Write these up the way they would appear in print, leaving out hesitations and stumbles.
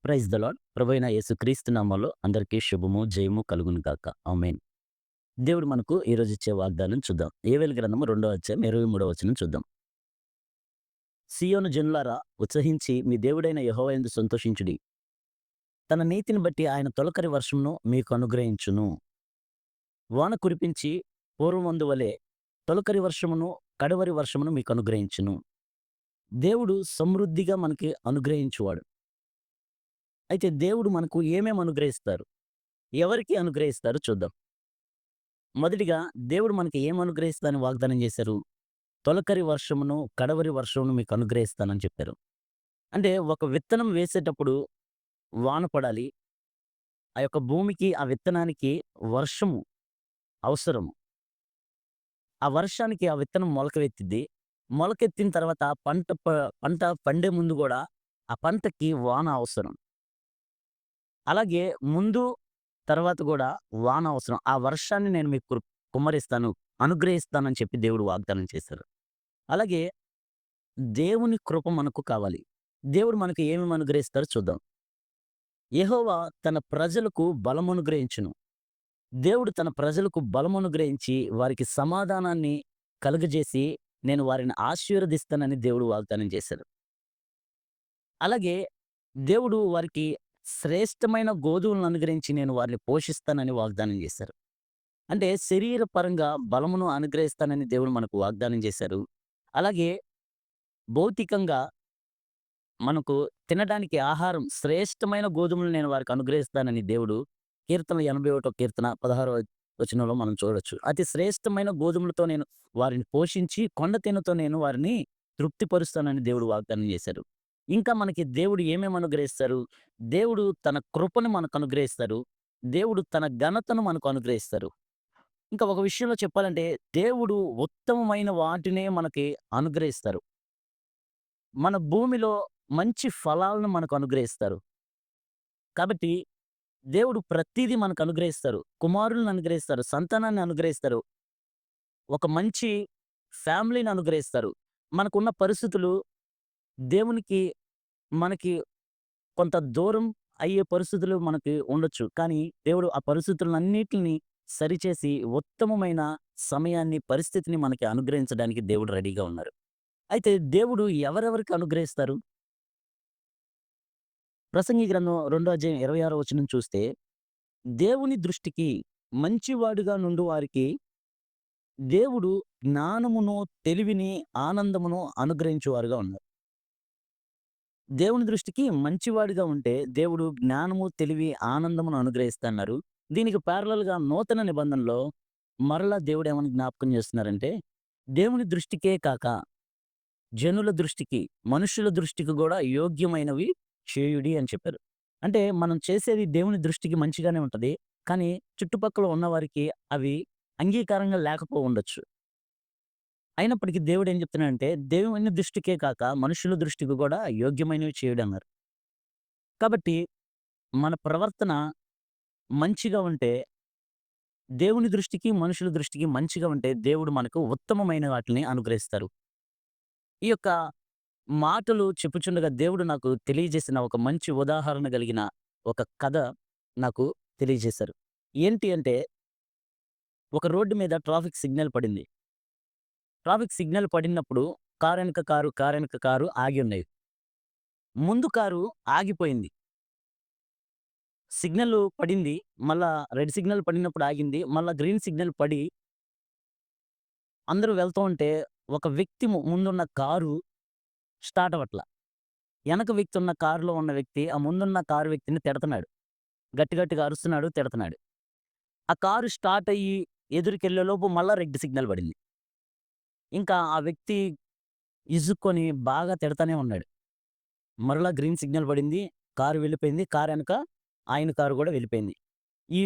Praise the Lord. ప్రభువైన యేసుక్రీస్తు నామములో అందరికీ శుభము, జయము కలుగును గాక. ఆమేన్. దేవుడు మనకు ఈరోజు ఇచ్చే వాగ్దానం చూద్దాం. యోవేలు గ్రంథము 2వ అధ్యాయం 23వ వచనం చూద్దాం. సీయోను జనులారా, ఉత్సహించి మీ దేవుడైన యెహోవా యందు సంతోషించుడి. తన నీతిని బట్టి ఆయన తొలకరి వర్షమును మీకు అనుగ్రహించును. వాన కురిపించి పూర్వమందు వలె తొలకరి వర్షమును, కడవరి వర్షమును మీకు అనుగ్రహించును. దేవుడు సమృద్ధిగా మనకి అనుగ్రహించువాడు. అయితే దేవుడు మనకు ఏమేమి అనుగ్రహిస్తారు? ఎవరికి అనుగ్రహిస్తారు చూద్దాం. మొదటిగా దేవుడు మనకి ఏం అనుగ్రహిస్తానని వాగ్దానం చేశారు? తొలకరి వర్షమును, కడవరి వర్షమును మీకు అనుగ్రహిస్తానని చెప్పారు. అంటే ఒక విత్తనం వేసేటప్పుడు వాన పడాలి. ఆ యొక్క భూమికి, ఆ విత్తనానికి వర్షము అవసరము. ఆ వర్షానికి ఆ విత్తనం మొలకెత్తిద్ది. మొలకెత్తిన తర్వాత పంట పండే ముందు గూడా ఆ పంటకి వాన అవసరం. అలాగే ముందు, తర్వాత గూడా వాన అవసరం. ఆ వర్షాన్ని నేను మీకు కుమ్మరిస్తాను, అనుగ్రహిస్తానని చెప్పి దేవుడు వాగ్దానం చేశారు. అలాగే దేవుని కృప మనకు కావాలి. దేవుడు మనకు ఏమేమి అనుగ్రహిస్తారో చూద్దాం. యెహోవా తన ప్రజలకు బలమనుగ్రహించును. దేవుడు తన ప్రజలకు బలమనుగ్రహించి వారికి సమాధానాన్ని కలుగజేసి నేను వారిని ఆశీర్వదిస్తానని దేవుడు వాగ్దానం చేశాడు. అలాగే దేవుడు వారికి శ్రేష్టమైన గోధుమలను అనుగ్రహించి నేను వారిని పోషిస్తానని వాగ్దానం చేశారు. అంటే శరీరపరంగా బలమును అనుగ్రహిస్తానని దేవుడు మనకు వాగ్దానం చేశారు. అలాగే భౌతికంగా మనకు తినడానికి ఆహారం శ్రేష్టమైన గోధుమలు నేను వారికి అనుగ్రహిస్తానని దేవుడు కీర్తన 81 కీర్తన 16వ వచనంలో మనం చూడొచ్చు. అతి శ్రేష్టమైన గోధుమలతో నేను వారిని పోషించి కొండ తేనెతో నేను వారిని తృప్తిపరుస్తానని దేవుడు వాగ్దానం చేశారు. ఇంకా మనకి దేవుడు ఏమేమి అనుగ్రహిస్తారు? దేవుడు తన కృపను మనకు అనుగ్రహిస్తారు. దేవుడు తన ఘనతను మనకు అనుగ్రహిస్తారు. ఇంకా ఒక విషయంలో చెప్పాలంటే దేవుడు ఉత్తమమైన వాటినే మనకి అనుగ్రహిస్తారు. మన భూమిలో మంచి ఫలాలను మనకు అనుగ్రహిస్తారు. కాబట్టి దేవుడు ప్రతీదీ మనకు అనుగ్రహిస్తారు. కుమారులను అనుగ్రహిస్తారు. సంతానాన్ని అనుగ్రహిస్తారు. ఒక మంచి ఫ్యామిలీని అనుగ్రహిస్తారు. మనకున్న పరిస్థితులు దేవునికి మనకి కొంత దూరం అయ్యే పరిస్థితులు మనకి ఉండొచ్చు. కానీ దేవుడు ఆ పరిస్థితులన్నిటిని సరిచేసి ఉత్తమమైన సమయాన్ని, పరిస్థితిని మనకి అనుగ్రహించడానికి దేవుడు రెడీగా ఉన్నారు. అయితే దేవుడు ఎవరెవరికి అనుగ్రహిస్తారు? ప్రసంగి గ్రంథం 2వ అధ్యాయం 26వ వచనం చూస్తే, దేవుని దృష్టికి మంచివాడుగా నుండు వారికి దేవుడు జ్ఞానమును, తెలివిని, ఆనందమును అనుగ్రహించువారుగా ఉన్నారు. దేవుని దృష్టికి మంచివాడిగా ఉంటే దేవుడు జ్ఞానము, తెలివి, ఆనందమును అనుగ్రహిస్తన్నారు. దీనికి ప్యారలల్‌గా నూతన నిబంధనలో మరలా దేవుడు ఏమని జ్ఞాపకం చేస్తున్నారంటే, దేవుని దృష్టికే కాక జనుల దృష్టికి, మనుషుల దృష్టికి గూడా యోగ్యమైనవి చేయుడి అని చెప్పారు. అంటే మనం చేసేది దేవుని దృష్టికి మంచిగానే ఉంటది. కానీ చుట్టుపక్కల ఉన్నవారికి అవి అంగీకారంగా లేకపోవుండొచ్చు. అయినప్పటికీ దేవుడేం చెప్తున్నాడంటే, దేవుని దృష్టికే కాక మనుషుల దృష్టికి గూడా యోగ్యమైనవి చేయుడన్నారు. కాబట్టి మన ప్రవర్తన మంచిగా ఉంటే, దేవుని దృష్టికి, మనుషుల దృష్టికి మంచిగా ఉంటే దేవుడు మనకు ఉత్తమమైన వాటిని అనుగ్రహిస్తారు. ఈ యొక్క మాటలు చెప్పుచుండగా దేవుడు నాకు తెలియజేసిన ఒక మంచి ఉదాహరణ కలిగిన ఒక కథ నాకు తెలియజేశారు. ఏంటి అంటే, ఒక రోడ్డు మీద ట్రాఫిక్ సిగ్నల్ పడింది. ట్రాఫిక్ సిగ్నల్ పడినప్పుడు కారెనక కారు ఆగి ఉన్నాయి. ముందు కారు ఆగిపోయింది. సిగ్నల్ పడింది. మళ్ళా రెడ్ సిగ్నల్ పడినప్పుడు ఆగింది. మళ్ళా గ్రీన్ సిగ్నల్ పడి అందరూ వెళ్తూ ఉంటే ఒక వ్యక్తి ముందున్న కారు స్టార్ట్ అవ్వట్ల. ఎనక వ్యక్తి ఉన్న కారులో ఉన్న వ్యక్తి ఆ ముందున్న కారు వ్యక్తిని తిడతన్నాడు. గట్టి గట్టిగా అరుస్తున్నాడు, తిడతన్నాడు. ఆ కారు స్టార్ట్ అయ్యి ఎదురుకెళ్ళేలోపు మళ్ళా రెడ్ సిగ్నల్ పడింది. ఇంకా ఆ వ్యక్తి ఇసుక్కొని బాగా తిడతానే ఉన్నాడు. మరలా గ్రీన్ సిగ్నల్ పడింది. కారు వెళ్ళిపోయింది. కారెనక ఆయన కారు గూడా వెళ్ళిపోయింది. ఈ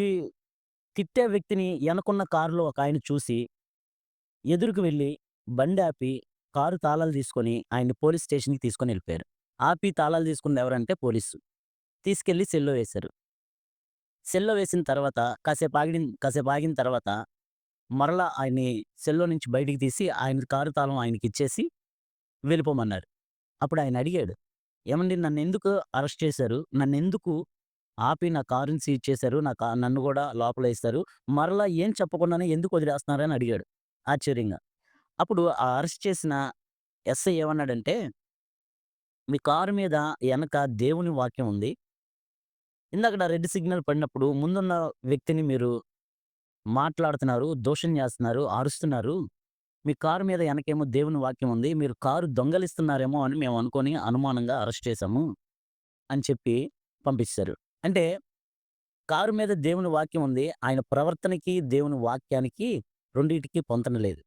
తిట్టే వ్యక్తిని ఎనకున్న కారులో ఒకాయన చూసి ఎదురుకు వెళ్లి బండాపి కారు తాళాలు తీసుకొని ఆయన్ని పోలీస్ స్టేషన్‌కి తీసుకొనెళ్ళిపోయారు. ఆపి తాళాలు తీసుకుందెవరంటే పోలీసు. తీసుకెళ్ళి సెల్‌లో వేశారు. సెల్‌లో వేసిన తర్వాత కాసేపాగిన తర్వాత మరలా ఆయన్ని సెల్‌లో నుంచి బయటికి తీసి ఆయన కారు తాళం ఆయనకిచ్చేసి వెళ్ళిపోమన్నారు. అప్పుడు ఆయన అడిగాడు, "ఏవండీ నన్నెందుకు అరెస్ట్ చేశారు? నన్నెందుకు ఆపి నా కారుని సీజ్ చేశారు? నన్ను గూడా లోపలేశారు. మరలా ఏం చెప్పకుండానే ఎందుకు వదిలేస్తున్నారని" అడిగాడు ఆశ్చర్యంగా. అప్పుడు ఆ అరెస్ట్ చేసిన ఎస్ఐ ఏమన్నాడంటే, "మీ కారు మీద ఎనక దేవుని వాక్యం ఉంది. ఇందాకడ రెడ్ సిగ్నల్ పడినప్పుడు ముందున్న వ్యక్తిని మీరు మాట్లాడుతున్నారు, దూషణ చేస్తున్నారు, అరుస్తున్నారు. మీ కారు మీద ఎనకేమో దేవుని వాక్యం ఉంది. మీరు కారు దొంగిలిస్తున్నారేమో అని మేము అనుకోని అనుమానంగా అరెస్ట్ చేశాము" అని చెప్పి పంపించేశారు. అంటే కారు మీద దేవుని వాక్యం ఉంది. ఆయన ప్రవర్తనకి, దేవుని వాక్యానికి రెండిటికి పొంతన లేదు.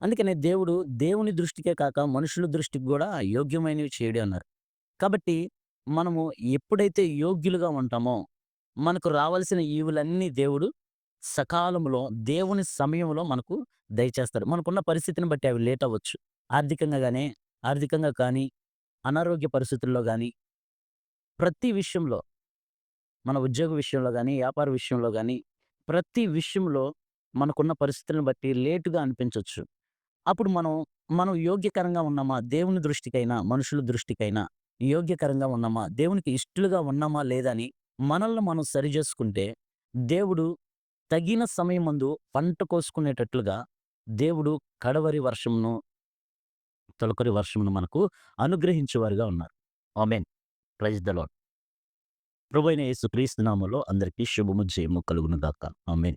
అందుకనే దేవుడు దేవుని దృష్టికే కాక మనుషుల దృష్టికి గూడా యోగ్యమైనవి చేయడు అన్నారు. కాబట్టి మనము ఎప్పుడైతే యోగ్యులుగా ఉంటామో, మనకు రావాల్సిన ఈవులన్నీ దేవుడు సకాలంలో, దేవుని సమయంలో మనకు దయచేస్తాడు. మనకున్న పరిస్థితిని బట్టి అవి లేట్ అవ్వచ్చు. ఆర్థికంగా కానీ, అనారోగ్య పరిస్థితుల్లో గానీ, ప్రతి విషయంలో మన ఉద్యోగ విషయంలో గానీ, వ్యాపార విషయంలో గానీ, ప్రతి విషయంలో మనకున్న పరిస్థితులను బట్టి లేట్‌గా అనిపించొచ్చు. అప్పుడు మనం యోగ్యకరంగా ఉన్నామా? దేవుని దృష్టికైనా, మనుషుల దృష్టికైనా యోగ్యకరంగా ఉన్నామా? దేవునికి ఇష్టలుగా ఉన్నామా? లేదా? అని మనల్ని మనం సరిజేసుకుంటే, దేవుడు తగిన సమయమందు పంట కోసుకునేటట్లుగా దేవుడు కడవరి వర్షంను, తొలకరి వర్షంను మనకు అనుగ్రహించేవారుగా ఉన్నారు. ఆమేన్. Praise the Lord. ప్రభువైన యేసుక్రీస్తు నామంలో అందరికీ శుభము, జయము కలుగును గాక. ఆమేన్.